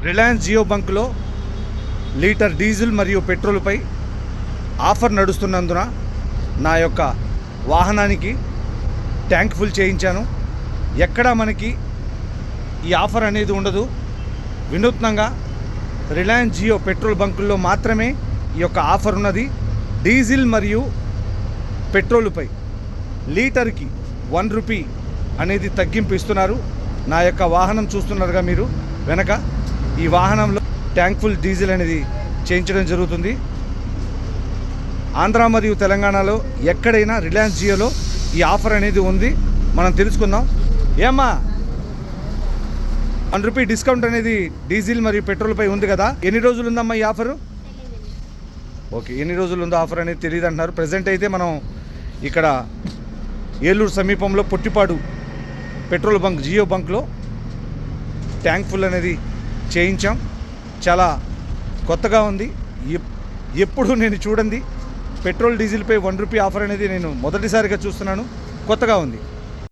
Reliance Jio బంక్లో litre diesel మరియు పెట్రోల్పై offer నడుస్తున్నందున నా యొక్క వాహనానికి ట్యాంక్ ఫుల్ చేయించాను. ఎక్కడా మనకి ఈ ఆఫర్ అనేది ఉండదు. వినూత్నంగా రిలయన్స్ జియో పెట్రోల్ బంకుల్లో మాత్రమే ఈ యొక్క ఆఫర్ ఉన్నది. డీజిల్ మరియు పెట్రోలుపై లీటర్కి 1 రూపీ అనేది తగ్గింపు ఇస్తున్నారు. నా యొక్క వాహనం చూస్తున్నారుగా మీరు వెనక, ఈ వాహనంలో ట్యాంక్ ఫుల్ డీజిల్ అనేది చేయించడం జరుగుతుంది. ఆంధ్ర మరియు తెలంగాణలో ఎక్కడైనా రిలయన్స్ జియోలో ఈ ఆఫర్ అనేది ఉంది. మనం తెలుసుకుందాం. ఏమ్మా, 1 రూపీ డిస్కౌంట్ అనేది డీజిల్ మరియు పెట్రోల్పై ఉంది కదా, ఎన్ని రోజులు ఉందమ్మా ఈ ఆఫరు? ఓకే, ఎన్ని రోజులు ఉందో ఆఫర్ అనేది తెలియదు అంటున్నారు. ప్రజెంట్ అయితే మనం ఇక్కడ ఏలూరు సమీపంలో పొట్టిపాడు పెట్రోల్ బంక్ జియో బంక్లో ట్యాంక్ ఫుల్ అనేది చేయించాం. చాలా కొత్తగా ఉంది. ఎప్పుడు నేను చూడండి పెట్రోల్ డీజిల్పై 1 రూపీ ఆఫర్ అనేది నేను మొదటిసారిగా చూస్తున్నాను. కొత్తగా ఉంది.